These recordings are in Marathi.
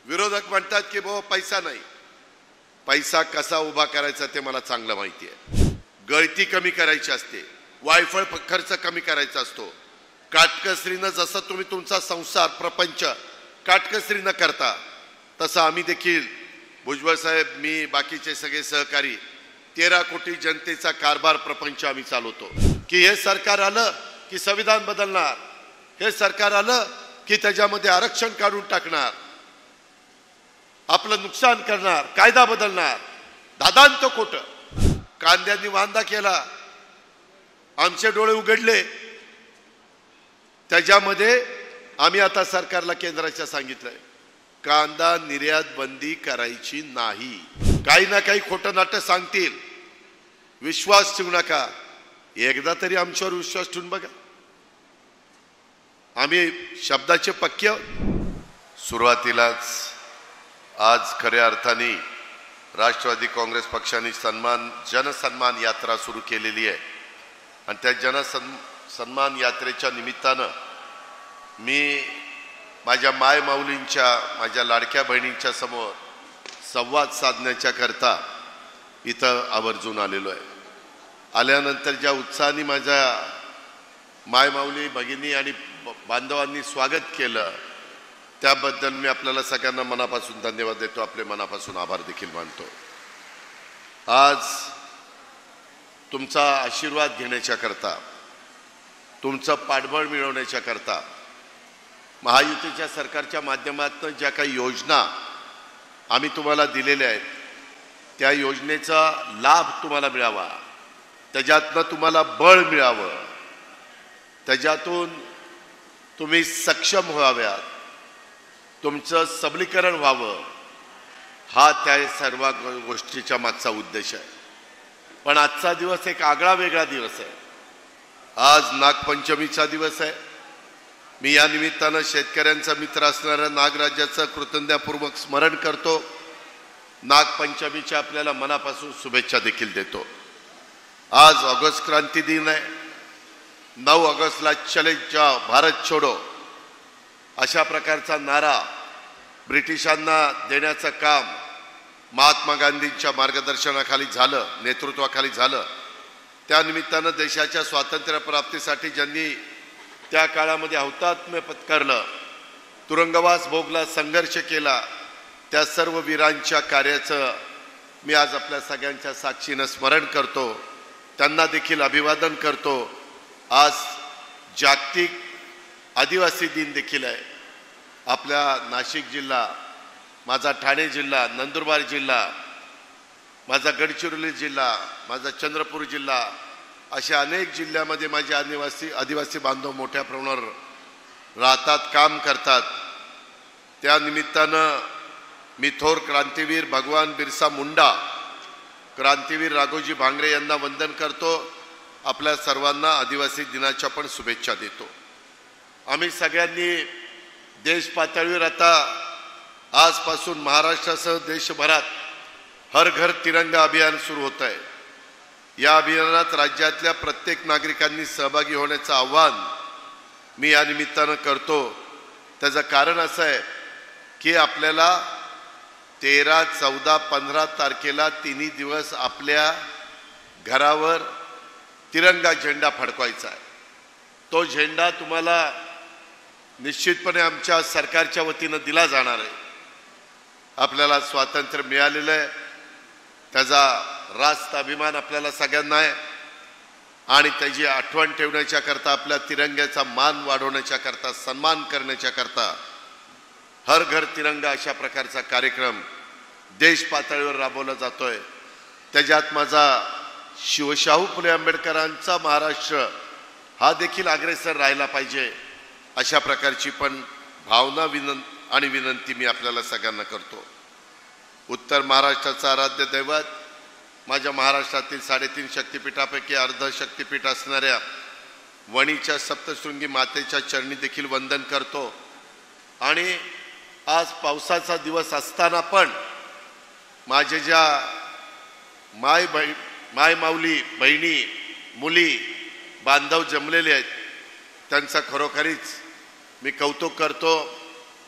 विरोधक म्हणतात की भाऊ पैसा नाही, पैसा कसा उभा करायचा ते मला चांगलं माहिती आहे। गळती कमी करायची असते, वायफळ खर्च कमी करायचा असतो। काटकसरीने जसं तुम्ही तुमचा संसार प्रपंच काटकसरीने करता तसं आम्ही देखील भुजबळ साहेब, मी, बाकीचे सगळे सहकारी 13 कोटी जनतेचा कारभार प्रपंच आम्ही चालवतो की हे सरकार आलं की संविधान बदलणार, हे सरकार आलं की त्याच्यामध्ये आरक्षण काढून टाकणार, आपलं नुकसान करणार, कायदा बदलणार। दादांत खोटं। कांद्यांनी वांदा केला, आमचे डोळे उघडले, त्याच्यामध्ये आम्ही आता सरकारला केंद्राच्या सांगितलंय कांदा निर्यात बंदी करायची नाही। काही ना काही खोटं नाटक सांगतील, विश्वास ठेवू नका। एकदा तरी आमच्यावर विश्वास ठेवून बघा, आम्ही शब्दाचे पक्के आहोत। सुरुवातीलाच आज खऱ्या अर्थाने राष्ट्रवादी काँग्रेस पक्षाने जनसन्मान यात्रा सुरू केलेली आहे आणि त्या जनसन्मान यात्रेच्या निमित्तानं मी माझ्या मायमाऊलींच्या, माझ्या लाडक्या बहिणींच्या समोर संवाद साधण्याच्या करता इथं आवर्जून आलेलो आहे। आल्यानंतर ज्या उत्साहाने माझ्या मायमाऊली भगिनी आणि बांधवांनी स्वागत केलं त्याबद्दल मी आपल्याला सगळ्यांना मनापासून धन्यवाद देतो, आपले मनापासून आभार देखील मानतो। आज तुमचा आशीर्वाद घेण्याच्या करता, तुमचं पाठबळ मिळवण्याच्या करता महायुतीच्या सरकारच्या माध्यमातून ज्या काही योजना आम्ही तुम्हाला दिलेल्या आहेत त्या योजनेचा लाभ तुम्हाला मिळावा, त्याच्यातनं तुम्हाला बळ मिळावं, त्याच्यातून तुम्ही सक्षम व्हाव्यात, तुमचं सबलीकरण व्हावं, हा त्या सर्व गोष्टीच्या मागचा उद्देश आहे। पण आजचा दिवस एक आगळा वेगळा दिवस आहे। आज नागपंचमीचा दिवस आहे। मी या निमित्तानं शेतकऱ्यांचा मित्र असणाऱ्या नागराजाचं कृतज्ञतापूर्वक स्मरण करतो। नागपंचमीच्या आपल्याला मनापासून शुभेच्छा देखील देतो। आज ऑगस्ट क्रांती दिन आहे। 9 ऑगस्टला चले जाओ भारत छोडो अशा प्रकारचा नारा ब्रिटिशांना देण्याचं काम महात्मा गांधींच्या मार्गदर्शनाखाली झालं, नेतृत्वाखाली झालं। त्या निमित्तानं देशाच्या स्वातंत्र्य प्राप्तीसाठी ज्यांनी त्या काळामध्ये हौतात्म्य पत्करलं, तुरुंगवास भोगला, संघर्ष केला, त्या सर्व वीरांच्या कार्याचं मी आज आपल्या सगळ्यांच्या साक्षीनं स्मरण करतो, त्यांना देखील अभिवादन करतो। आज जागतिक आदिवासी दिन देखील आहे। आपल्या नाशिक जिल्हा, माझा ठाणे जिल्हा, नंदुरबार जिल्हा, माझा गडचिरोली जिल्हा, माझा चंद्रपूर जिल्हा, अशा अनेक जिल्ह्यामध्ये माझे आदिवासी बांधव मोठ्या प्रमाणावर राहतात, काम करतात। त्या निमित्तानं मी थोर क्रांतीवीर भगवान बिरसा मुंडा, क्रांतीवीर राघोजी भांगरे यांना वंदन करतो। आपल्या सर्वांना आदिवासी दिनाच्या पण शुभेच्छा देतो। आम्ही सगळ्यांनी देश पातळीवर आता आजपासून महाराष्ट्रासह देशभरात हर घर तिरंगा अभियान सुरू होत आहे। या अभियानात राज्यातल्या प्रत्येक नागरिकांनी सहभागी होण्याचं आव्हान मी या निमित्तानं करतो। त्याचं कारण असं आहे की आपल्याला 13, 14, 15 तारखेला तिन्ही दिवस आपल्या घरावर तिरंगा झेंडा फडकवायचा आहे। तो झेंडा तुम्हाला निश्चितपणे आमच्या सरकारच्या वतीनं दिला जाणार आहे। आपल्याला स्वातंत्र्य मिळालेलं आहे, त्याचा रास्त अभिमान आपल्याला सगळ्यांना आहे आणि त्याची आठवण ठेवण्याच्या करता, आपल्या तिरंग्याचा मान वाढवण्याच्या करता, सन्मान करण्याच्या करता हर घर तिरंगा अशा प्रकारचा कार्यक्रम देश पातळीवर राबवला जातोय। त्याच्यात माझा शिवशाहू फुले आंबेडकरांचा महाराष्ट्र हा देखील अग्रेसर राहिला पाहिजे, अशा प्रकारची पण भावना आणि विनंती मी आपल्याला सगळ्यांना करतो। उत्तर महाराष्ट्राचा आराध्य दैवत, माझ्या महाराष्ट्रातील 3.5 शक्तिपीठापैकी अर्ध शक्तिपीठ असणाऱ्या वणीच्या सप्तशृंगी मातेच्या चरणी देखील वंदन करतो। आणि आज पावसाचा दिवस असताना पण माझे ज्या मायमाऊली बहिणी, मुली, बांधव जमलेले आहेत त्यांचा खरोखरीच मी कौतुक करतो,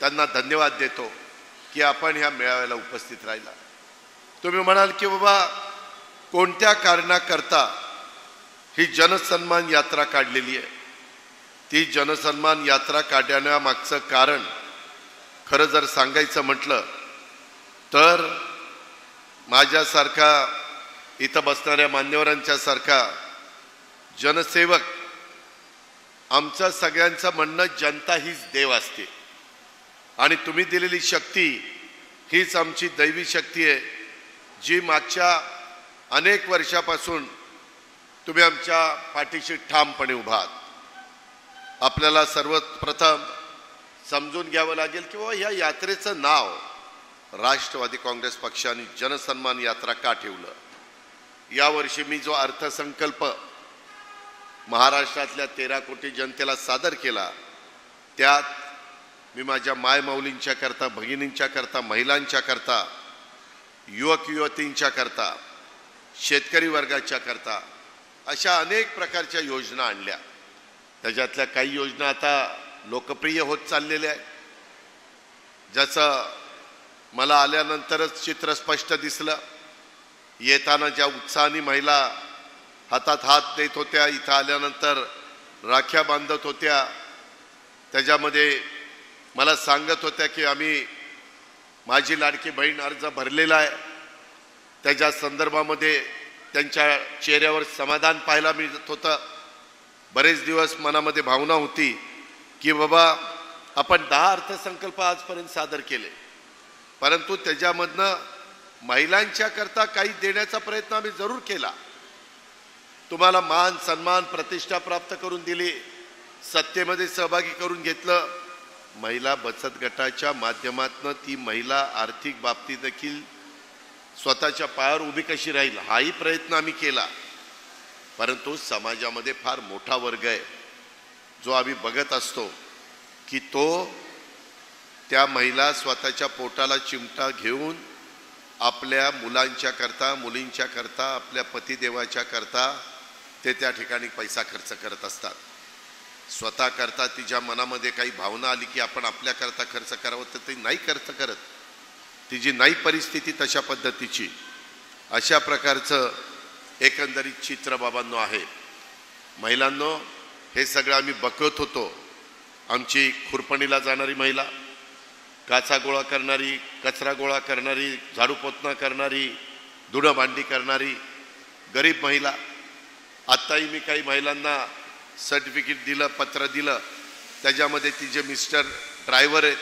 त्यांना धन्यवाद देतो की आपण ह्या मेळाव्याला उपस्थित राहिला. तुम्ही म्हणाल की बाबा कोणत्या कारणाकरता ही जनसन्मान यात्रा काढलेली आहे. ती जनसन्मान यात्रा काढण्यामागचं कारण खरं जर सांगायचं म्हटलं तर माझ्यासारखा इथं बसणाऱ्या मान्यवरांच्या सारखा जनसेवक, आमचं सगळ्यांचं म्हणणं जनता हीच देव असते आणि तुम्ही दिलेली शक्ती हीच आमची दैवी शक्ती आहे, जी मागच्या अनेक वर्षापासून तुम्ही आमच्या पाठीशी ठामपणे उभा आहात. आपल्याला सर्वप्रथम समजून घ्यावं लागेल की बाबा ह्या यात्रेचं नाव राष्ट्रवादी काँग्रेस पक्षाने जनसन्मान यात्रा का ठेवलं. यावर्षी मी जो अर्थसंकल्प महाराष्ट्रातल्या 13 कोटी जनतेला सादर केला त्यात मी माझ्या मायमाऊलींच्या करता, भगिनींच्या करता, महिलांच्या करता, युवक युवतींच्या करता, शेतकरी वर्गाच्या करता अशा अनेक प्रकारच्या योजना आणल्या. त्याच्यातल्या काही योजना आता लोकप्रिय होत चाललेल्या आहेत. जसं मला आल्यानंतरच चित्र स्पष्ट दिसलं, येताना ज्या उत्साहाने महिला हातात हात देत होत्या, इथं आल्यानंतर राख्या बांधत होत्या, त्याच्यामध्ये मला सांगत होत्या की आम्ही माझी लाडकी बहीण अर्ज भरलेला आहे. त्याच्या संदर्भामध्ये त्यांच्या चेहऱ्यावर समाधान पाहायला मिळत होतं. बरेच दिवस मनामध्ये भावना होती की बाबा आपण 10 अर्थसंकल्प आजपर्यंत सादर केले, परंतु त्याच्यामधनं महिलांच्या करता काही देण्याचा प्रयत्न आम्ही जरूर केला. तुम्हाला मान सन्मान प्रतिष्ठा प्राप्त करून दिली, सत्तेमध्ये सहभागी करून घेतलं. महिला बचत गटाच्या माध्यमातून ती महिला आर्थिक बाबतीत देखील स्वतःच्या पायावर उभी कशी राहील हाही प्रयत्न आम्ही केला. परंतु समाजामध्ये फार मोठा वर्ग आहे जो आम्ही बघत असतो की तो त्या महिला स्वतःच्या पोटाला चिमटा घेऊन आपल्या मुलांच्या करता, मुलींच्या करता, आपल्या पतिदेवाच्या करता ते त्या ठिकाणी पैसा खर्च करत असतात. स्वतः करता तिच्या मनामध्ये काही भावना आली की आपण आपल्या करता खर्च करावं तर ते नाही खर्च करत. तिची नाही परिस्थिती तशा पद्धतीची. अशा प्रकारचं एकंदरीत चित्र बाबांनो आहे. महिलांनो, हे सगळं आम्ही बघत होतो. आमची खुरपणीला जाणारी महिला, काचा गोळा करणारी, कचरा गोळा करणारी, झाडू पोतना करणारी, धुणं भांडी करणारी गरीब महिला. आत्ताही मी काही महिलांना सर्टिफिकेट दिलं, पत्र दिलं, त्याच्यामध्ये तिचे मिस्टर ड्रायव्हर आहेत.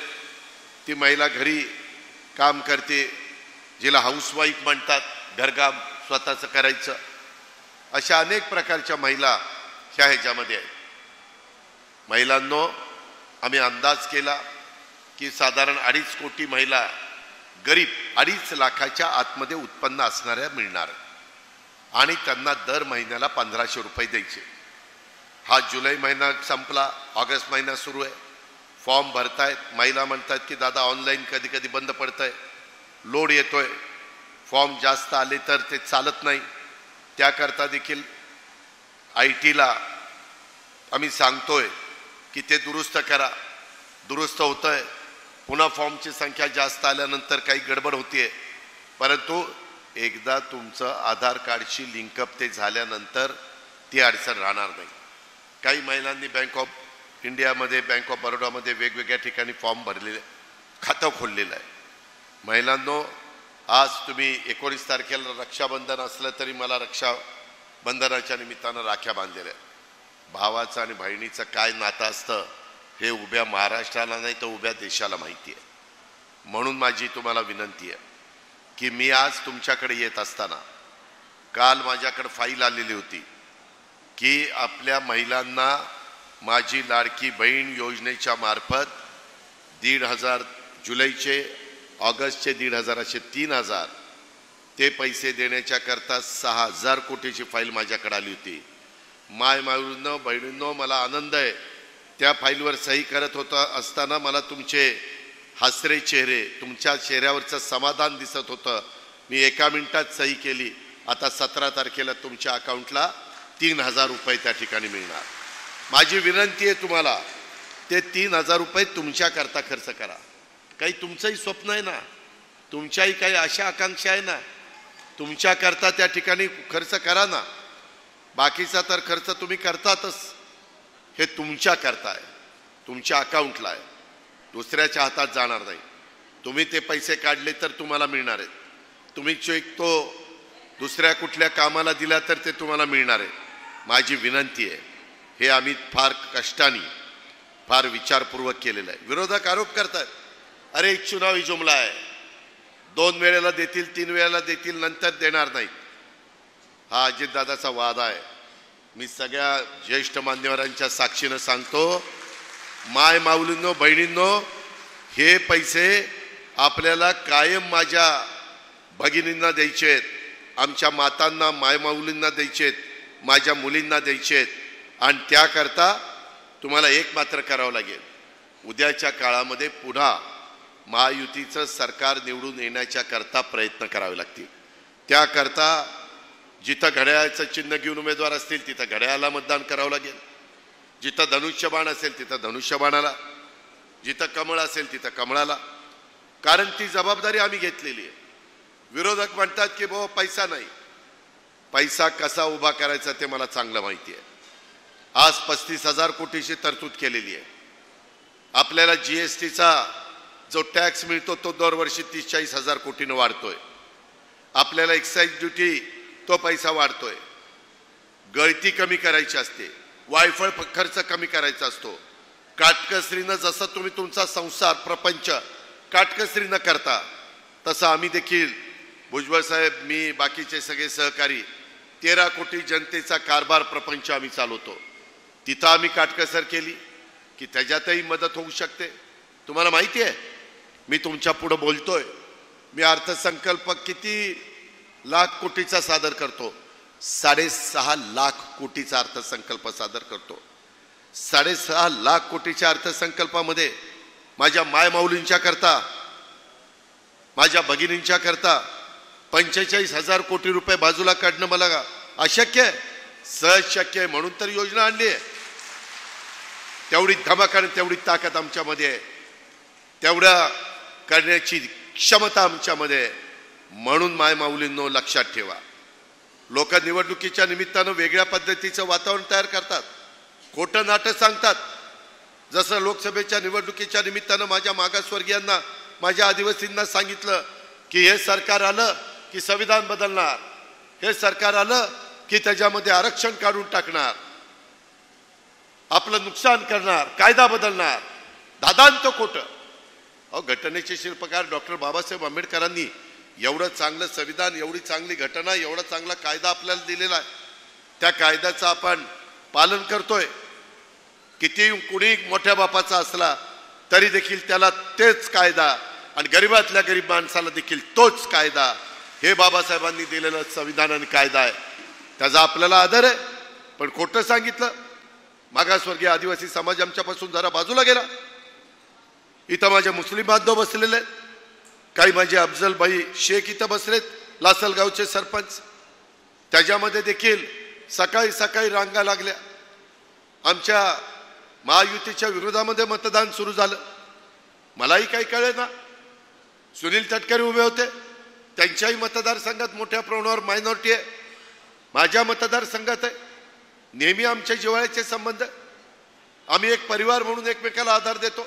ती महिला घरी काम करते, जिला हाऊसवाईफ म्हणतात, घरकाम स्वतःचं करायचं. अशा अनेक प्रकारच्या महिला ह्या ह्याच्यामध्ये आहेत. महिलांनो, आम्ही अंदाज केला की साधारण 2.5 कोटी महिला गरीब 2.5 लाखाच्या आतमध्ये उत्पन्न असणाऱ्या मिळणार आणि त्यांना दर महिन्याला 1500 रुपये द्यायचे. हा जुलै महिना संपला, ऑगस्ट महिना सुरू आहे. फॉर्म भरतायत. महिला म्हणतात की दादा ऑनलाईन कधी कधी बंद पडतंय, लोड येतोय, फॉर्म जास्त आले तर ते चालत नाही. त्याकरता देखील IT ला आम्ही सांगतोय की ते दुरुस्त करा. दुरुस्त होतंय. पुन्हा फॉर्मची संख्या जास्त आल्यानंतर काही गडबड होतीये. परंतु एकदा तुमचं आधार कार्डशी लिंकअप ते झाल्यानंतर ती अडचण राहणार नाही. काही महिलांनी बँक ऑफ इंडियामध्ये, बँक ऑफ बरोडामध्ये वेगवेगळ्या ठिकाणी फॉर्म भरलेले, खातं खोललेलं आहे. महिलांनो, आज तुम्ही 19 तारखेला रक्षाबंधन असलं तरी मला रक्षाबंधनाच्या निमित्तानं राख्या बांधलेल्या आहेत. भावाचं आणि बहिणीचं काय नातं असतं हे उभ्या महाराष्ट्राला नाही तर उभ्या देशाला माहिती आहे. म्हणून माझी तुम्हाला विनंती आहे की मी आज तुमच्याकडे येत असताना काल माझ्याकडे फाईल आलेली होती की आपल्या महिलांना माझी लाडकी बहीण योजनेच्या मार्फत 1,500 जुलैचे, ऑगस्टचे 1,500 असे 3,000 ते पैसे देण्याच्या करता 6,000 कोटीची फाईल माझ्याकडे आली होती. मायमाऊलींनो, बहिणींनो, मला आनंद आहे. त्या फाईलवर सही करत होता असताना मला तुमचे हसरे चेहरे, तुमच्या चेहऱ्यावरचं समाधान दिसत होतं. मी 1 मिनिटात सही केली. आता 17 तारखेला तुमच्या अकाउंटला 3,000 रुपये त्या ठिकाणी मिळणार. माझी विनंती आहे तुम्हाला, ते 3,000 रुपये तुमच्याकरता खर्च करा. काही तुमचंही स्वप्न आहे ना, तुमच्याही काही आशा आकांक्षा आहे ना, तुमच्याकरता त्या ठिकाणी खर्च करा ना. बाकीचा तर खर्च तुम्ही करतातच, हे तुमच्या करता आहे, तुमच्या अकाउंटला आहे, दुसऱ्याच्या हातात जाणार नाही. तुम्ही ते पैसे काढले तर तुम्हाला मिळणार आहेत. तुम्ही चेक तो दुसऱ्या कुठल्या कामाला दिला तर ते तुम्हाला मिळणार आहे. माझी विनंती आहे, हे आम्ही फार कष्टाने फार विचारपूर्वक केलेलं आहे. विरोधक आरोप करतात, अरे एक चुनावी जुमला आहे, 2 वेळेला देतील, 3 वेळेला देतील, नंतर देणार नाहीत. हा अजितदादाचा वाद आहे. मी सगळ्या ज्येष्ठ मान्यवरांच्या साक्षीनं सांगतो, माय माऊलींनो, बहिणींनो, हे पैसे आपल्याला कायम माझ्या भगिनींना द्यायचेत, आमच्या मातांना मायमाऊलींना द्यायचेत, माझ्या मुलींना द्यायचेत. आणि त्याकरता तुम्हाला एक मात्र करावं लागेल, उद्याच्या काळामध्ये पुन्हा महायुतीचं सरकार निवडून येण्याच्या करता प्रयत्न करावे लागतील. त्याकरता जिथं घड्याळाचं चिन्ह घेऊन उमेदवार असतील तिथं घड्याळाला मतदान करावं लागेल, जिथं धनुष्यबाण असेल तिथं धनुष्यबाणाला, जिथं कमळ असेल तिथं कमळाला. कारण ती जबाबदारी आम्ही घेतलेली आहे. विरोधक म्हणतात की बाबा पैसा नाही, पैसा कसा उभा करायचा ते मला चांगलं माहिती आहे. आज 35,000 कोटीची तरतूद केलेली आहे. आपल्याला जीएसटीचा जो टॅक्स मिळतो तो दरवर्षी 30-40 कोटीनं वाढतोय. आपल्याला एक्साईज ड्युटी तो पैसा वाढतोय. गळती कमी करायची असते, वायफळ खर्च कमी करायचा असतो. काटकसरीनं जसं तुम्ही तुमचा संसार प्रपंच काटकसरीनं करता, तसं आम्ही देखील, भुजबळ साहेब, मी, बाकीचे सगळे सहकारी, 13 कोटी जनतेचा कारभार प्रपंच आम्ही चालवतो. तिथं आम्ही काटकसर केली की त्याच्यातही मदत होऊ शकते. तुम्हाला माहिती आहे, मी तुमच्या पुढं बोलतोय, मी अर्थसंकल्प किती लाख कोटीचा सादर करतो, 6.5 लाख कोटीचा अर्थसंकल्प सादर करतो. 6.5 लाख कोटीच्या अर्थसंकल्पामध्ये माझ्या मायमाऊलींच्या करता, माझ्या भगिनींच्या करता 45,000 कोटी रुपये बाजूला काढणं मला अशक्य आहे? सहज शक्य आहे, म्हणून तर योजना आणली आहे. तेवढी धमक आणि तेवढी ताकद आमच्यामध्ये आहे, तेवढ्या करण्याची क्षमता आमच्यामध्ये आहे. म्हणून मायमाऊलींनो लक्षात ठेवा, लोक निवडणुकीच्या निमित्तानं वेगळ्या पद्धतीचं वातावरण तयार करतात, खोटं नाटं सांगतात. जसं लोकसभेच्या निवडणुकीच्या निमित्तानं माझ्या मागासवर्गीयांना, माझ्या आदिवासींना सांगितलं की हे सरकार आलं की संविधान बदलणार, हे सरकार आलं की त्याच्यामध्ये आरक्षण काढून टाकणार, आपलं नुकसान करणार, कायदा बदलणार. दादांत खोटं. अहो, घटनेचे शिल्पकार डॉक्टर बाबासाहेब आंबेडकरांनी एवढं चांगलं संविधान, एवढी चांगली घटना, एवढा चांगला कायदा आपल्याला दिलेला आहे. त्या कायद्याचं आपण पालन करतोय. किती कुणी मोठ्या बापाचा असला तरी देखील त्याला तेच कायदा, आणि गरीबातल्या गरीब माणसाला देखील तोच कायदा, हे बाबासाहेबांनी दिलेलं संविधान आणि कायदा आहे. त्याचा आपल्याला आदर आहे. पण खोटं सांगितलं, मागासवर्गीय आदिवासी समाज आमच्यापासून जरा बाजूला गेला. इथं माझे मुस्लिम बांधव बसलेले आहेत, काही माझे अफजलबाई शेख इथं बसलेत, लासलगावचे सरपंच. त्याच्यामध्ये देखील सकाळी सकाळी रांगा लागल्या. आमच्या महायुतीच्या विरोधामध्ये मतदान सुरू झालं. मलाही काही कळे ना. सुनील तटकरे उभे होते, त्यांच्याही मतदारसंघात मोठ्या प्रमाणावर मायनॉरिटी आहे, माझ्या मतदारसंघात आहे. नेहमी आमच्या जिव्हाळ्याचे संबंध, आम्ही एक परिवार म्हणून एकमेकाला आधार देतो.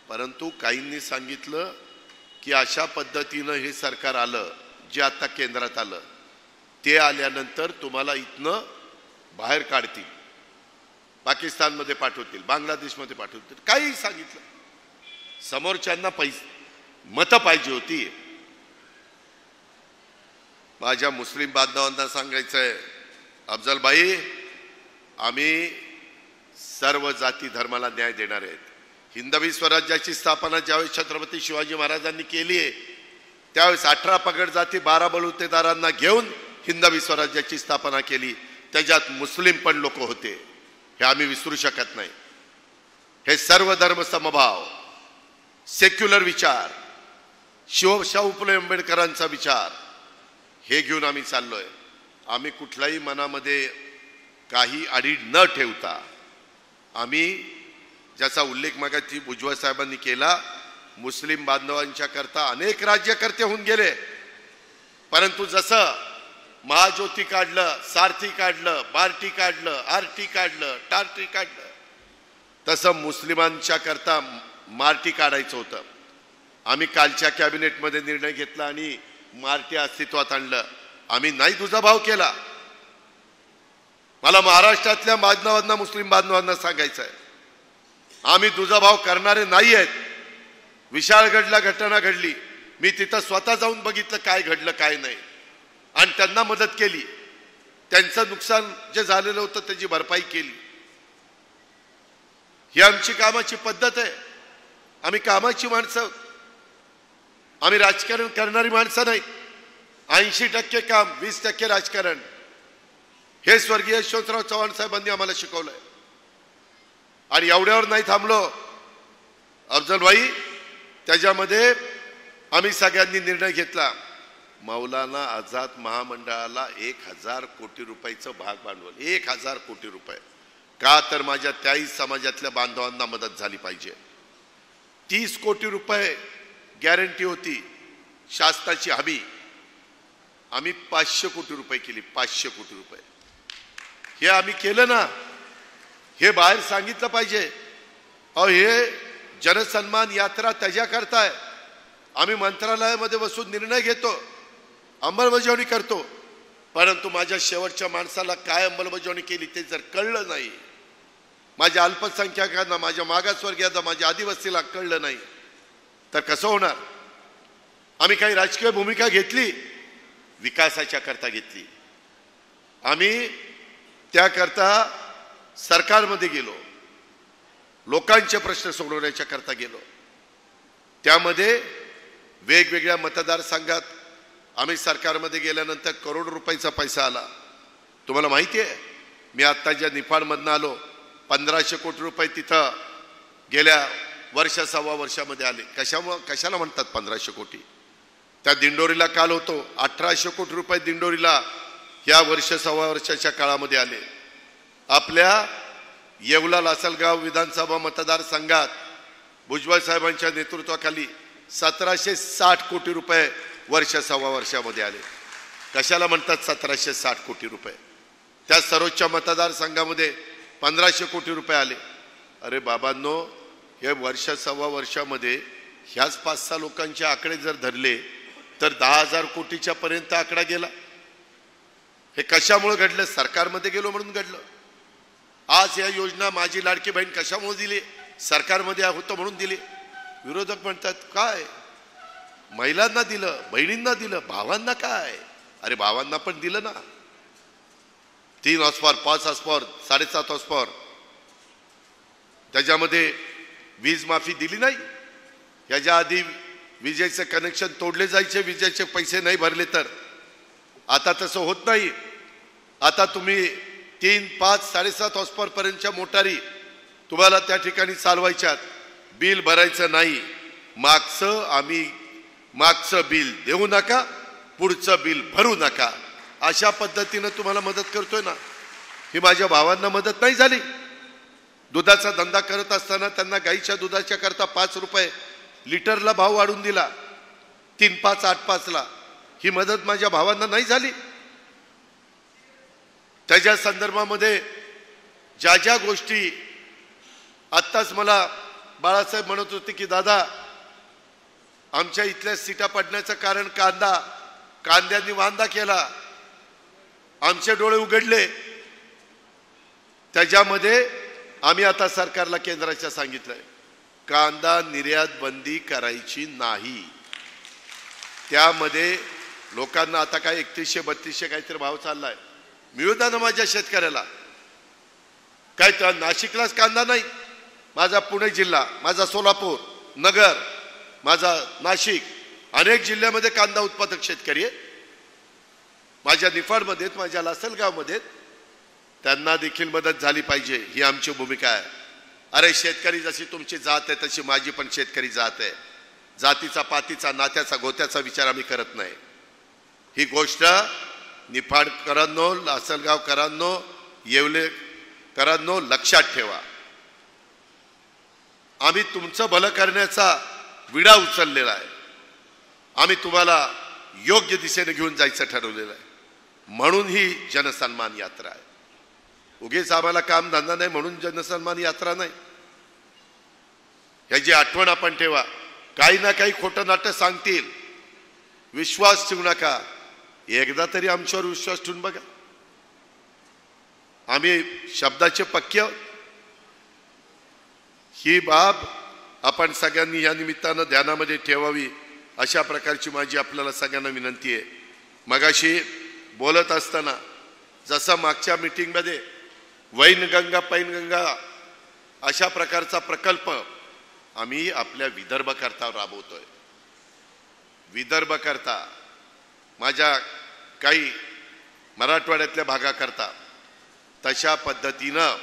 परंतु काहींनी सांगितलं की अशा पद्धतीनं हे सरकार आलं, जे आता केंद्रात आलं, ते आल्यानंतर तुम्हाला इथनं बाहेर काढतील, पाकिस्तानमध्ये पाठवतील, बांगलादेशमध्ये पाठवतील. काही सांगितलं. समोरच्यांना मतं पाहिजे होती. माझ्या मुस्लिम बांधवांना सांगायचंय, अफजलबाई, आम्ही सर्व जाती धर्माला न्याय देणार आहेत. हिंदवी स्वराज्याची स्थापना ज्यावेळेस छत्रपती शिवाजी महाराजांनी केली आहे, त्यावेळेस 18 पगड जाती 12 बलुतेदारांना घेऊन हिंदवी स्वराज्याची स्थापना केली. त्याच्यात मुस्लिम पण लोक होते, हे आम्ही विसरू शकत नाही. हे सर्व धर्म समभाव, सेक्युलर विचार, शाहू फुले आंबेडकरांचा विचार, हे घेऊन आम्ही चाललोय. आम्ही कुठल्याही मनामध्ये काही अडीड न ठेवता, आम्ही ज्याचा उल्लेख मागाची भुजबळ साहेबांनी केला, मुस्लिम बांधवांच्या करता अनेक राज्यकर्ते होऊन गेले, परंतु जसं महाज्योती काढलं, सारथी काढलं, बार्टी काढलं, आरटी काढलं, टारटी काढलं, तसं मुस्लिमांच्या करता मार्टी काढायचं होतं. आम्ही कालच्या कॅबिनेटमध्ये निर्णय घेतला आणि मार्टी अस्तित्वात आणलं. आम्ही नाही दुजाभाव केला. मला महाराष्ट्रातल्या बांधवांना, मुस्लिम बांधवांना सांगायचं आहे, आम्ही दुजाभाव करणारे नाही आहेत. विशाळगडला घटना घडली, मी तिथं स्वतः जाऊन बघितलं काय घडलं काय नाही, आणि त्यांना मदत केली. त्यांचं नुकसान जे झालेलं होतं त्याची भरपाई केली. ही आमची कामाची पद्धत आहे. आम्ही कामाची माणसं, आम्ही राजकारण करणारी माणसं नाही. 80% काम, 20% राजकारण, हे स्वर्गीय यशवंतराव चव्हाण साहेबांनी आम्हाला शिकवलंय. आणि एवढ्यावर नाही थांबलो अफजल भाई, त्याच्यामध्ये आम्ही सगळ्यांनी निर्णय घेतला, मौलाना आझाद महामंडळाला 1000 कोटी रुपयाचं भाग भांडवल, 1000 कोटी रुपये. का तर माझ्या 43 समाजातल्या बांधवांना मदत झाली पाहिजे. 30 कोटी रुपये गॅरंटी होती शासनाची हमी, आम्ही 500 कोटी रुपये केली. 500 कोटी रुपये हे आम्ही केलं ना, हे बाहेर सांगितलं पाहिजे. अहो, हे जनसन्मान यात्रा त्याच्याकरता आहे. आम्ही मंत्रालयामध्ये बसून निर्णय घेतो, अंमलबजावणी करतो, परंतु माझ्या शेवटच्या माणसाला काय अंमलबजावणी केली ते जर कळलं नाही, माझ्या अल्पसंख्याकांना, माझ्या मागासवर्गीयांना, माझ्या आदिवासीला कळलं नाही, तर कसं होणार? आम्ही काही राजकीय भूमिका घेतली, विकासाच्या करता घेतली. आम्ही त्याकरता सरकारमध्ये गेलो, लोकांचे प्रश्न सोडवण्याच्या करता गेलो. त्यामध्ये वेगवेगळ्या मतदारसंघात आम्ही सरकारमध्ये गेल्यानंतर करोड रुपयाचा पैसा आला. तुम्हाला माहिती आहे, मी आत्ता ज्या निफाडमधनं आलो, 1500 कोटी रुपये तिथं गेल्या सव्वा वर्षामध्ये आले. कशाला म्हणतात 1500 कोटी? त्या दिंडोरीला काल होतो, 1800 कोटी रुपये दिंडोरीला या सव्वा वर्षाच्या काळामध्ये आले. आपल्या येवला लासलगाव विधानसभा मतदारसंघात भुजबळ साहेबांच्या नेतृत्वाखाली 1760 कोटी रुपये सव्वा वर्षामध्ये आले. कशाला म्हणतात 1760 कोटी रुपये? त्या सर्वोच्च मतदारसंघामध्ये 1500 कोटी रुपये आले. अरे बाबांनो, हे सव्वा वर्षामध्ये ह्याच 5-6 लोकांचे आकडे जर धरले तर 10,000 कोटीच्या पर्यंत आकडा गेला. हे कशामुळे घडलं? सरकारमध्ये गेलो म्हणून घडलं. आज या योजना माझी लाडकी बहीण कशामुळे दिली? सरकारमध्ये होतं म्हणून दिली. विरोधक म्हणतात काय, महिलांना दिलं, बहिणींना दिलं, भावांना काय? अरे भावांना पण दिलं ना. 3 हॉर्सपॉवर, 5 हॉर्सपॉवर, 7.5 हॉर्सपॉवर. त्याच्यामध्ये वीज माफी दिली नाही. याच्या आधी विजेचे कनेक्शन तोडले जायचे, विजेचे पैसे नाही भरले तर. आता तसं होत नाही. आता तुम्ही 3, 5, 7.5 हॉर्सपॉवर पर्यंतच्या मोटारी तुम्हाला त्या ठिकाणी चालवायच्यात, बिल भरायचं नाही. मागचं बिल देऊ नका, पुढचं बिल भरू नका, अशा पद्धतीनं तुम्हाला मदत करतोय ना. ही माझ्या भावांना मदत नाही झाली. दुधाचा धंदा करत असताना त्यांना गाईच्या दुधाच्या करता 5 रुपये लिटरला भाव वाढून दिला, 3.5, 8.5ला. ही मदत माझ्या भावांना नाही झाली. त्याच्या संदर्भामध्ये ज्या ज्या गोष्टी, आत्ताच मला बाळासाहेब म्हणत होते की दादा, आमच्या इथल्या सीटा पडण्याचं कारण कांद्यांनी वांदा केला, आमचे डोळे उघडले. त्याच्यामध्ये आम्ही आता सरकारला, केंद्राच्या सांगितलंय, कांदा निर्यात बंदी करायची नाही. त्यामध्ये लोकांना आता काय 3100-3200 काहीतरी भाव चाललाय. मिळू द्या ना माझ्या शेतकऱ्याला. काय तर नाशिकलाच कांदा नाही, माझा पुणे जिल्हा, माझा सोलापूर, नगर, माझा नाशिक, अनेक जिल्ह्यामध्ये कांदा उत्पादक शेतकरी आहे. माझ्या निफाडमध्ये, माझ्या लासलगावमध्ये, त्यांना देखील मदत झाली पाहिजे, ही आमची भूमिका आहे. अरे शेतकरी जशी तुमची जात आहे तशी माझी पण शेतकरी जात आहे. जातीचा, पातीचा, नात्याचा, गोत्याचा विचार आम्ही करत नाही. ही गोष्ट निफाडकरांनो, लासलगावकरांनो, येवलेकरांनो लक्षात ठेवा. आम्ही तुमचं भलं करण्याचा विडा उचललेला आहे. आम्ही तुम्हाला योग्य दिशेने घेऊन जायचं ठरवलेलं आहे. म्हणून ही जनसन्मान यात्रा आहे. उगीच आम्हाला काम धंदा नाही म्हणून जनसन्मान यात्रा नाही. याची आठवण आपण ठेवा. काही ना काही खोटं नाटक सांगतील, विश्वास ठेवू नका. एकदा तरी आमच्यावर विश्वास ठेवून बघा. आम्ही शब्दाचे पक्के आहोत. ही बाब आपण सगळ्यांनी या निमित्तानं ध्यानामध्ये ठेवावी अशा प्रकारची माझी आपल्याला सगळ्यांना विनंती आहे. मगाशी बोलत असताना जसं मागच्या मीटिंगमध्ये वैनगंगा पैनगंगा अशा प्रकारचा प्रकल्प आम्ही आपल्या विदर्भकरता राबवतोय. विदर्भकरता माझ्या काही मराठवाड्यातल्या भागाकरता तशा पद्धतीनं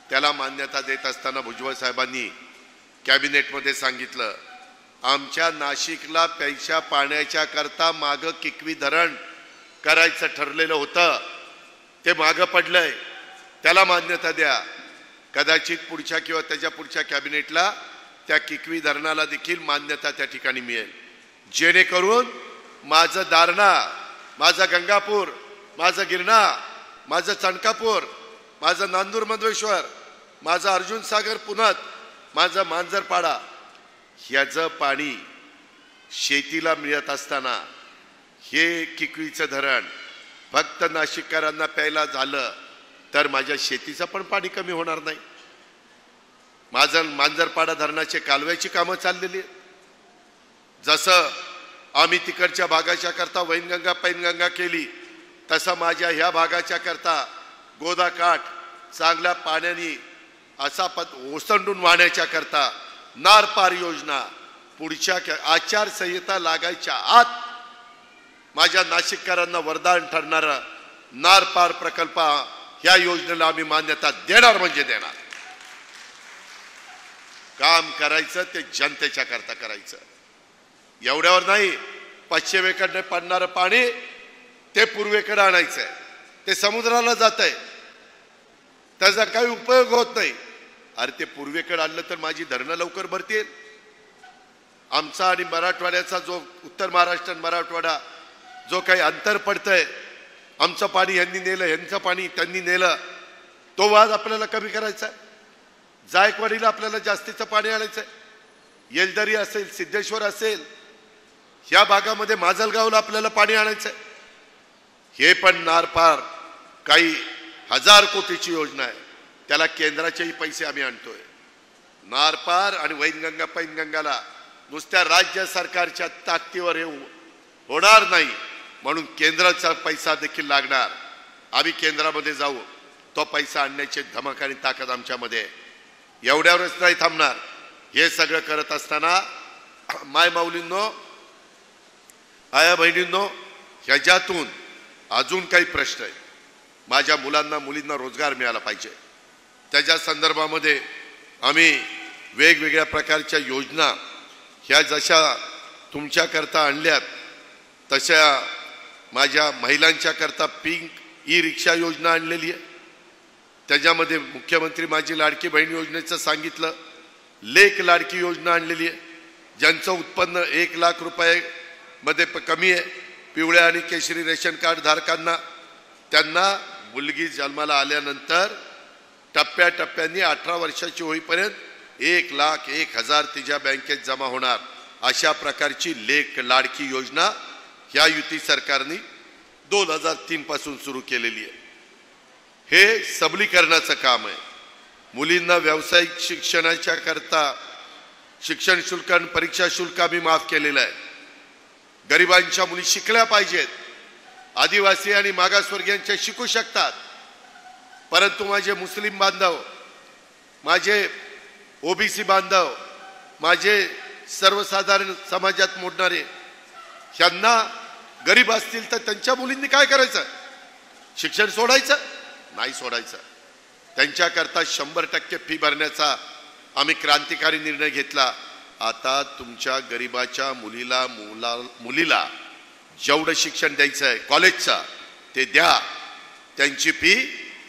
त्याला मान्यता देत असताना भुजबळ साहेबांनी कॅबिनेटमध्ये सांगितलं, आमच्या नाशिकला प्यायच्या पाण्याच्या करता मागं किकवी धरण करायचं ठरलेलं होतं, ते मागं पडलंय, त्याला मान्यता द्या. कदाचित पुढच्या किंवा त्याच्या पुढच्या कॅबिनेटला त्या किकवी धरणाला देखील मान्यता त्या ठिकाणी मिळेल, जेणेकरून माझं दारणा, माझं गंगापूर, माझं गिरणा, माझं चणकापूर, माझं नांदूर मधवेश्वर, माझं अर्जुन सागर पुनत, माझं मांजरपाडा ह्याचं पाणी शेतीला मिळत असताना हे किकवीचं धरण फक्त नाशिककरांना प्यायला झालं तर माझ्या शेतीचं पण पाणी कमी होणार नाही. माझं मांजरपाडा धरणाचे कालव्याची कामं चाललेली आहेत. जसं आम्ही तिकडच्या भागाच्या करता वैनगंगा पैनगंगा केली, तसं माझ्या ह्या भागाच्या करता गोदाकाठ चांगल्या पाण्याने असा ओसंडून वाहण्याच्या करता नार पार योजना पुढच्या आचारसंहिता लागायच्या आत माझ्या नाशिककरांना वरदान ठरणारा नार पार प्रकल्प ह्या योजनेला आम्ही मान्यता देणार म्हणजे देणार. काम करायचं ते जनतेच्या करता करायचं. एवढ्यावर नाही पश्चिमेकडे पडणारं पाणी ते पूर्वेकडे आणायचंय, ते समुद्राला जात आहे, त्याचा काही उपयोग होत नाही. अरे ते पूर्वेकडे आणलं तर माझी धरणं लवकर भरतील. आमचा आणि मराठवाड्याचा जो उत्तर महाराष्ट्र मराठवाडा जो काही अंतर पडतंय, आमचं पाणी यांनी नेलं, यांचं पाणी त्यांनी नेलं, तो वाद आपल्याला कमी करायचा आहे. जायकवाडीला आपल्याला जास्तीचं पाणी आणायचंय. येलदरी असेल, सिद्धेश्वर असेल, या भागामध्ये माजलगावला आपल्याला पाणी आणायचंय. हे पण नार पार काही 1000 कोटीची योजना आहे. त्याला केंद्राचेही पैसे आम्ही आणतोय. नार पार आणि वैनगंगा पैनगंगाला नुसत्या राज्य सरकारच्या ताकदीवर हे होणार नाही, म्हणून केंद्राचा पैसा देखील लागणार. आम्ही केंद्रामध्ये जाऊ, तो पैसा आणण्याची धमक आणि ताकद आमच्यामध्ये. एवढ्यावरच नाही थांबणार. हे सगळं करत असताना माय माऊलींनो, आया बहिणींनो, ह्याच्यातून अजून काही प्रश्न आहे. माझ्या मुलांना मुलींना रोजगार मिळाला पाहिजे. त्याच्या संदर्भामध्ये आम्ही वेगवेगळ्या प्रकारच्या योजना ह्या जशा तुमच्याकरता आणल्यात तशा माझ्या महिलांच्या करता पिंक ई रिक्षा योजना आणलेली आहे. त्याच्यामध्ये मुख्यमंत्री माझी लाडकी बहीण योजनेचं सांगितलं. लेक लाडकी योजना आणलेली आहे. ज्यांचं उत्पन्न 1 लाख रुपये मध्ये कमी आहे, पिवळ्या आणि केशरी रेशन कार्ड धारकांना, त्यांना मुलगी जन्माला आल्यानंतर टप्प्याटप्प्यांनी 18 वर्षाची होईपर्यंत 1,01,000 तिच्या बँकेत जमा होणार. अशा प्रकारची लेक लाडकी योजना ह्या युती सरकारने 2003 पासून सुरू केलेली आहे. हे सबलीकरणाचं काम आहे. मुलींना व्यावसायिक शिक्षणाच्या करता शिक्षण शुल्क आणि परीक्षा शुल्क आम्ही माफ केलेलं आहे. गरिबांच्या मुली शिकल्या पाहिजेत. आदिवासी आणि मागासवर्गीयांच्या शिकू शकतात, परंतु माझे मुस्लिम बांधव, माझे ओबीसी बांधव, माझे सर्वसाधारण समाजात मोडणारे, ह्यांना गरीब असतील तर त्यांच्या मुलींनी काय करायचं? शिक्षण सोडायचं? नाही सोडायचं. त्यांच्याकरता 100% फी भरण्याचा आम्ही क्रांतिकारी निर्णय घेतला. आता तुमच्या गरीबाच्या मुलीला जेवढं शिक्षण द्यायचं आहे कॉलेजचं ते द्या. त्यांची फी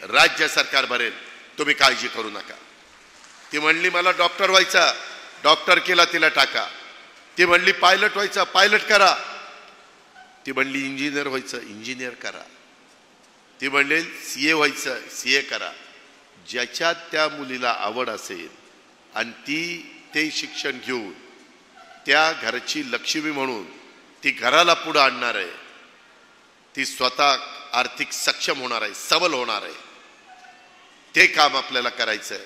राज्य सरकार भरेल, तुम्ही काळजी करू नका. ती म्हणली मला डॉक्टर व्हायचा, डॉक्टर केला तिला टाका. ती म्हणली पायलट व्हायचं, पायलट करा. ती म्हणली इंजिनियर व्हायचं, इंजिनियर करा. ती म्हणले सीए व्हायचं, सीए करा. ज्याच्यात त्या मुलीला आवड असेल आणि ते शिक्षण घेऊन त्या घरची लक्ष्मी म्हणून ती घराला पुढे आणणार आहे, ती स्वतः आर्थिक सक्षम होणार आहे, सबल होणार आहे. ते काम आपल्याला करायचं आहे.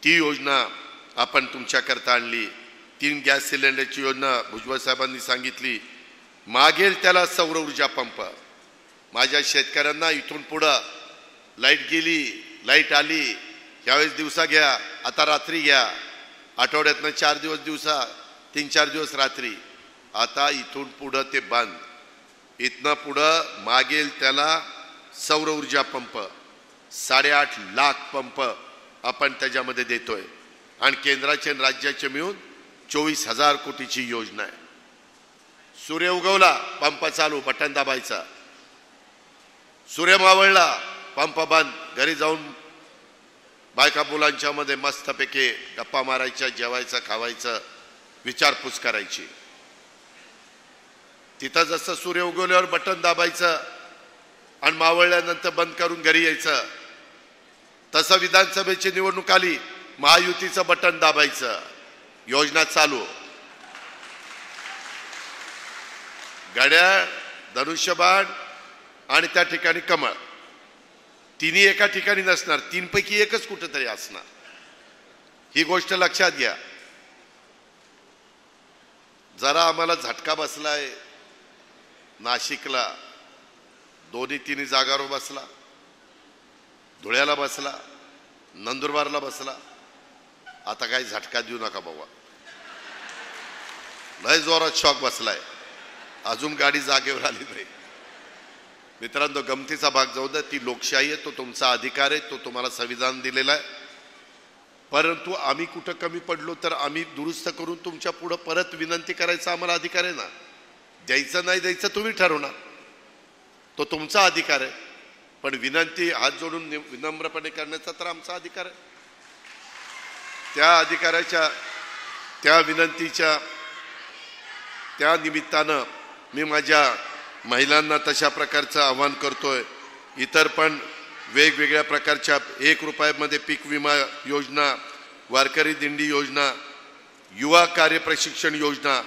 ती योजना आपण तुमच्याकरता आणली. 3 गॅस सिलेंडरची योजना भुजबळ साहेबांनी सांगितली. मागेल त्याला सौर ऊर्जा पंप. माझ्या शेतकऱ्यांना इथून पुढं लाईट गेली, लाईट आली, यावेळेस दिवसा घ्या, आता रात्री घ्या. आठवड्यातनं 4 दिवस दिवसा, 3-4 दिवस रात्री. आता इथून पुढं ते बंद. इथनं पुढं मागेल त्याला सौर ऊर्जा पंप. 8.5 लाख पंप आपण त्याच्यामध्ये देतोय आणि केंद्राचे आणि राज्याचे मिळून 24,000 कोटीची योजना आहे. सूर्य उगवला, पंप चालू, बटन दाबायचा. सूर्य मावळला, पंप बंद. घरी जाऊन बायका मुलांच्या मध्ये मस्तपैकी गप्पा मारायच्या, जेवायचं, खावायचं, विचारपूस करायची. तिथं जसं सूर्य उगवल्यावर बटन दाबायचं आणि मावळल्यानंतर बंद करून घरी यायचं. तसं विधानसभेची निवडणूक आली, महायुतीचं बटन दाबायचं, योजना चालू. घड्याळ, धनुष्यबाण आणि त्या ठिकाणी कमळ. तिन्ही एका ठिकाणी नसणार, 3 पैकी एकच कुठेतरी असणार. ही गोष्ट लक्षात घ्या. जरा आम्हाला झटका बसलाय. नाशिकला 2-3 जागावर बसला, धुळ्याला बसला, नंदुरबारला बसला. आता काही झटका देऊ नका बाबा, लय जोरात शॉक बसलाय. अजून गाडी जागेवर आली नाही. मित्रांनो, गमतीचा भाग जाऊ द्या. ती लोकशाही आहे, तो तुमचा अधिकार आहे, तो तुम्हाला संविधान दिलेला आहे. परंतु आम्ही कुठं कमी पडलो तर आम्ही दुरुस्त करून तुमच्या पुढे परत विनंती करायचा आम्हाला अधिकार आहे ना. द्यायचं नाही द्यायचं तुम्ही ठरवणार, तो तुमचा अधिकार आहे. पण विनंती हात जोडून विनम्रपणे करण्याचा तर आमचा अधिकार आहे. त्या अधिकाराच्या, त्या विनंतीच्या, त्या निमित्तानं मी माझ्या महिलांना तशा प्रकारचं आवाहन करतोय. इतर पण वेगवेगळ्या प्रकारच्या 1 रुपयामध्ये पीक विमा योजना, वारकरी दिंडी योजना, युवा कार्य प्रशिक्षण योजना,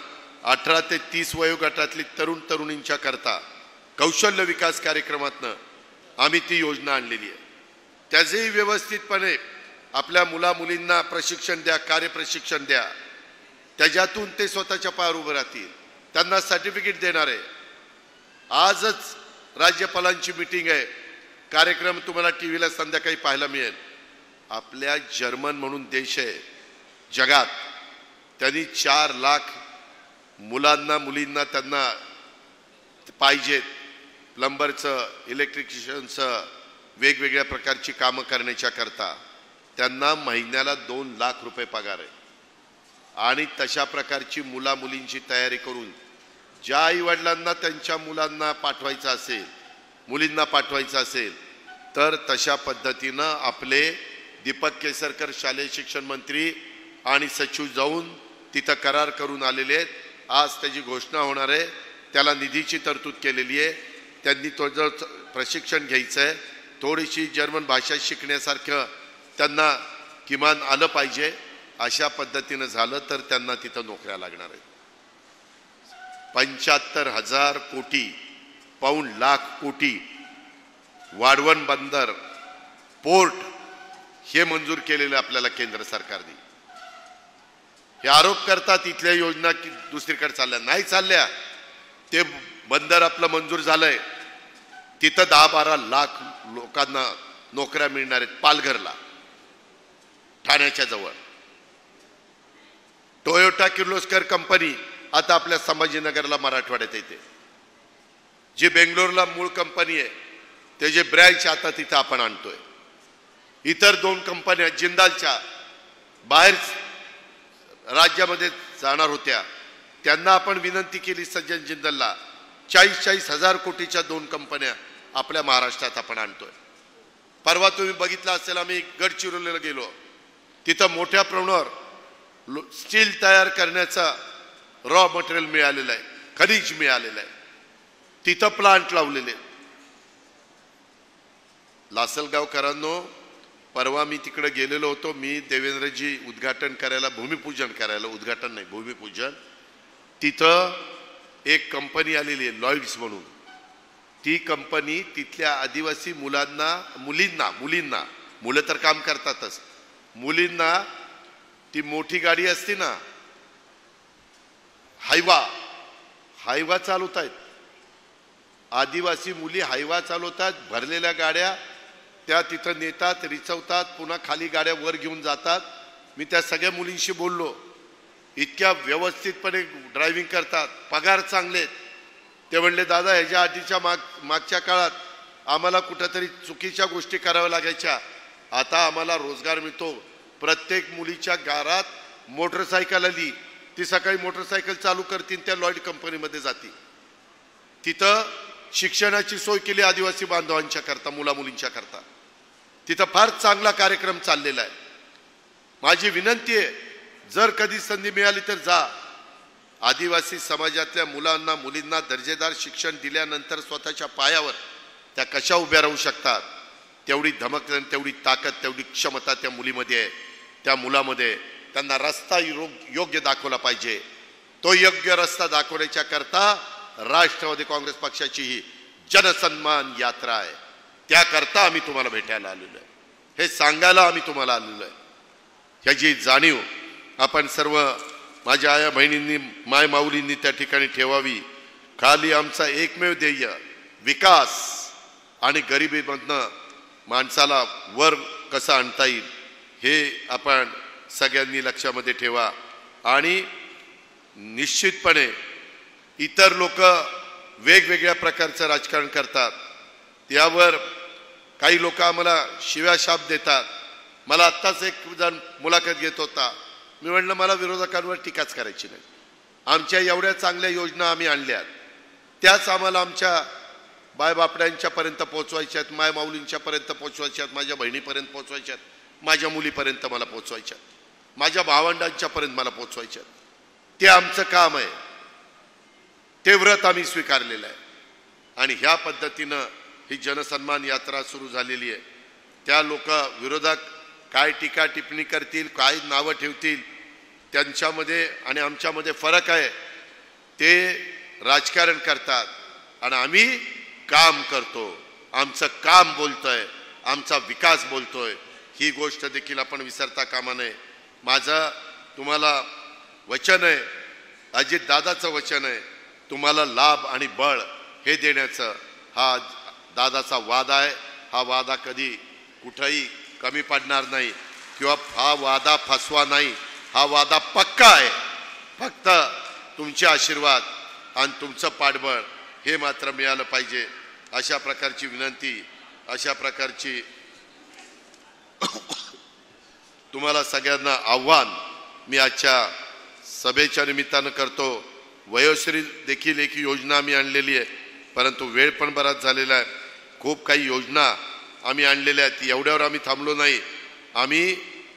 18 ते 30 वयोगटातली तरुण तरुणींच्या करता कौशल्य विकास कार्यक्रमातनं आम्ही ती योजना आणलेली आहे. त्याचेही व्यवस्थितपणे आपल्या मुला मुलींना प्रशिक्षण द्या, कार्यप्रशिक्षण द्या. त्याच्यातून ते स्वतःच्या पायावर उभे राहतील. त्यांना सर्टिफिकेट देणार आहे. आजच राज्यपालांची मीटिंग आहे. कार्यक्रम तुम्हाला टीव्हीला संध्याकाळी पाहायला मिळेल. आपल्या जर्मन म्हणून देश आहे जगात, त्यांनी 4 लाख मुलांना मुलींना त्यांना पाहिजेत प्लंबरचं, इलेक्ट्रिशियनचं, वेगवेगळ्या प्रकारची कामं करण्याच्या करता त्यांना महिन्याला 2 लाख रुपये पगार आहे. आणि तशा प्रकारची मुला मुलींची तयारी करून ज्या आई वडिलांना त्यांच्या मुलांना पाठवायचं असेल, मुलींना पाठवायचं असेल, तर तशा पद्धतीनं आपले दीपक केसरकर शालेय शिक्षण मंत्री आणि सचिव जाऊन तिथं करार करून आलेले आहेत. आज त्याची घोषणा होणार आहे. त्याला निधीची तरतूद केलेली आहे. त्यांनी तो जर प्रशिक्षण घ्यायचं आहे, थोडीशी जर्मन भाषा शिकण्यासारखं त्यांना किमान आलं पाहिजे. अशा पद्धतीनं झालं तर त्यांना तिथं नोकऱ्या लागणार आहेत. 75,000 कोटी, पाऊण लाख कोटी वाढवण बंदर, पोर्ट हे मंजूर केलेले आपल्याला केंद्र सरकारने. हे आरोप करतात इथल्या योजना की दुसरीकडे चालल्या, नाही चालल्या. ते बंदर आपलं मंजूर झालंय, तिथं 10-12 लाख लोकांना नोकऱ्या मिळणार आहेत. पालघरला, ठाण्याच्या जवळ टोयोटा किर्लोस्कर कंपनी आता आपल्या संभाजीनगरला मराठवाड्यात येते. जी बेंगलोरला मूळ कंपनी आहे त्याचे ब्रँच आता तिथं आपण आणतोय. इतर 2 कंपन्या जिंदालच्या बाहेर राज्यामध्ये जाणार होत्या, त्यांना आपण विनंती केली सज्जन जिंदलला. 40,000 कोटीच्या 2 कंपन्या आपल्या महाराष्ट्रात आपण आणतोय. परवा तुम्ही बघितलं असेल, आम्ही गडचिरोलीला गेलो. तिथं मोठ्या प्रमाणावर स्टील तयार करण्याचा रॉ मटेरियल मिळालेलं आहे, खनिज मिळालेलं आहे, तिथं प्लांट लावलेले. लासलगावकरांनो, परवा मी तिकडे गेलेलो होतो. मी देवेंद्रजी उद्घाटन करायला, भूमिपूजन करायला, उद्घाटन नाही भूमिपूजन, तिथं एक कंपनी आलेली आहे लॉइड्स म्हणून. ती कंपनी तिथल्या आदिवासी मुलींना मुलं तर काम करतातच, मुलींना ती मोठी गाडी असते ना, हायवा चालवतायत. आदिवासी मुली हायवा चालवतात, भरलेल्या गाड्या त्या तिथं नेतात, रिचवतात, पुन्हा खाली गाड्या वर घेऊन जातात. मी त्या सगळ्या मुलींशी बोललो, इतक्या व्यवस्थितपणे ड्रायव्हिंग करतात, पगार चांगले. ते म्हणले, दादा ह्याच्या आधीच्या मागच्या काळात आम्हाला कुठेतरी चुकीच्या गोष्टी कराव्या लागायच्या, आता आम्हाला रोजगार मिळतो. प्रत्येक मुलीच्या घरात मोटरसायकल आली, ती सकाळी मोटरसायकल चालू करतील, त्या लॉइड कंपनीमध्ये जातील. तिथं शिक्षणाची सोय केली आदिवासी बांधवांच्या करता, मुलींच्या करता. तिथं फार चांगला कार्यक्रम चाललेला आहे. माझी विनंती आहे, जर कधी संधी मिळाली तर जा. आदिवासी समाजातल्या मुलींना दर्जेदार शिक्षण दिल्यानंतर स्वतःच्या पायावर त्या कशा उभ्या राहू शकतात, तेवढी धमक, तेवढी ताकद, तेवढी क्षमता त्या मुलीमध्ये आहे, त्या मुलामध्ये. त्यांना रस्ता योग्य दाखवला पाहिजे. तो योग्य रस्ता दाखवण्याच्या करता राष्ट्रवादी काँग्रेस पक्षाची ही जनसन्मान यात्रा आहे. त्याकरता आम्ही तुम्हाला भेटायला आलेलो आहे, हे सांगायला आम्ही तुम्हाला आलेलो आहे. ह्याची जाणीव आपण सर्व माझ्या आया बहिणींनी, माय माऊलींनी त्या ठिकाणी ठेवावी. खाली आमचा एकमेव ध्येय विकास आणि गरिबीमधनं माणसाला वर कसं आणता येईल हे आपण सगळ्यांनी लक्षामध्ये ठेवा. आणि निश्चितपणे इतर लोक वेगवेगळ्या प्रकारचं राजकारण करतात, त्यावर काही लोक आम्हाला शिव्या शाप देतात. मला आत्ताच एक जण मुलाखत घेत होता, मी म्हटलं मला विरोधकांवर टीकाच करायची नाही. आमच्या एवढ्या चांगल्या योजना आम्ही आणल्यात, त्याच आम्हाला आमच्या बायबापड्यांच्यापर्यंत पोचवायच्यात, माय माऊलींच्यापर्यंत पोचवायच्यात, माझ्या बहिणीपर्यंत पोचवायच्यात, माझ्या मुलीपर्यंत मला पोचवायच्यात, माझ्या भावंडांच्यापर्यंत मला पोचवायच्यात. ते आमचं काम आहे, ते व्रत आम्ही स्वीकारलेलं आहे. आणि ह्या पद्धतीनं ही जनसन्मान यात्रा सुरू झालेली आहे. त्या लोक विरोधक काय टीका टिप्पणी करतील, काय नावं ठेवतील, त्यांच्यामध्ये आणि आमच्यामध्ये फरक आहे. ते राजकारण करतात आणि आम्ही काम करतो, आमचं काम बोलतोय, आमचा विकास बोलतोय. ही गोष्ट देखील आपण विसरता कामा नये. माझं तुम्हाला वचन आहे, अजित दादाचं वचन आहे, तुम्हाला लाभ आणि बळ हे देण्याचं हा दादाचा वादा आहे. हा वादा कधी कुठेही कमी पडणार नाही किंवा हा वादा फसवा नाही, हा वादा पक्का आहे. फक्त तुमचे आशीर्वाद आणि तुमचं पाठबळ हे मात्र मिळालं पाहिजे. अशा प्रकारची विनंती, अशा प्रकारची तुम्हाला सगळ्यांना आव्हान मी आजच्या सभेच्या निमित्तानं करतो. वयोश्री देखील एक योजना आम्ही आणलेली आहे, परंतु वेळ पण बराच झालेला आहे. खूप काही योजना आम्ही आणलेल्या आहेत, एवढ्यावर आम्ही थांबलो नाही. आम्ही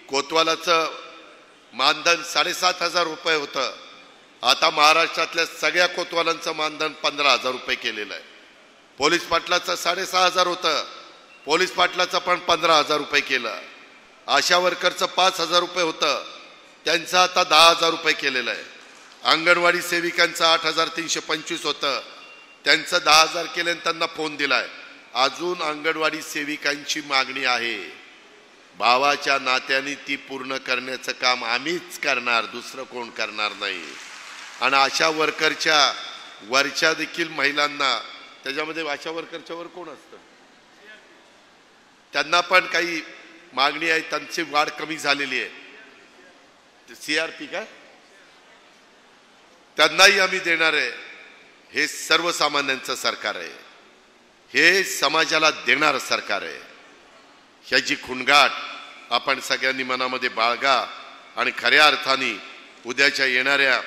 कोतवालाचं मानधन 7,500 रुपये होतं, आता महाराष्ट्रातल्या सगळ्या कोतवालांचं मानधन 15,000 रुपये केलेलं आहे. पोलीस पाटलाचं 6,500 होतं, पोलीस पाटलाचं पण 15,000 रुपये केलं. आशा वर्करचं 5,000 रुपये होतं, त्यांचं आता 10,000 रुपये केलेलं आहे. अंगणवाडी सेविकांचं 8,325 होतं, त्यांचं 10,000 केलं आणि त्यांना फोन दिलाय. अजून अंगणवाडी सेविकांची मागणी आहे, भावाच्या नात्याने ती पूर्ण करण्याचं काम आम्हीच करणार, दुसरं कोण करणार नाही. आणि आशा वर्करच्या वरच्या देखील महिलांना, त्याच्यामध्ये आशा वर्करच्या वर कोण असतं, त्यांना पण काही मागणी आहे, त्यांची वाढ कमी झालेली आहे. CRP काय त्यांनाही आम्ही देणार आहे. हे सर्वसामान्यांचं सरकार आहे, हे समाजाला देणारं सरकार आहे. ह्याची खुणगाठ आपण सगळ्यांनी मनामध्ये बाळगा आणि खऱ्या अर्थाने उद्याच्या येणाऱ्या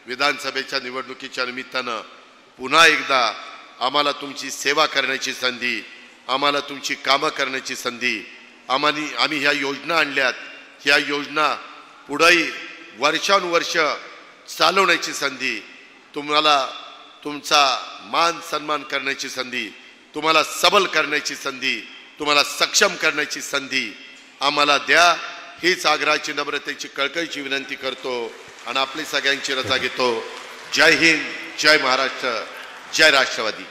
विधानसभेच्या निवडणुकीच्या निमित्तानं पुन्हा एकदा आम्हाला तुमची सेवा करण्याची संधी, आम्हाला तुमची कामं करण्याची संधी, आम्ही ह्या योजना आणल्यात, ह्या योजना पुढेही वर्षानुवर्ष चालवण्याची संधी, तुम्हाला तुमचा मान सन्मान करण्याची संधी, तुम्हाला सबल करण्याची संधी, तुम्हाला सक्षम करण्याची संधी आम्हाला द्या, हीच आग्रहाची, नम्रतेची, कळकळीची विनंती करतो आणि आपली सगळ्यांची रजा घेतो. जय हिंद, जय महाराष्ट्र, जय राष्ट्रवादी.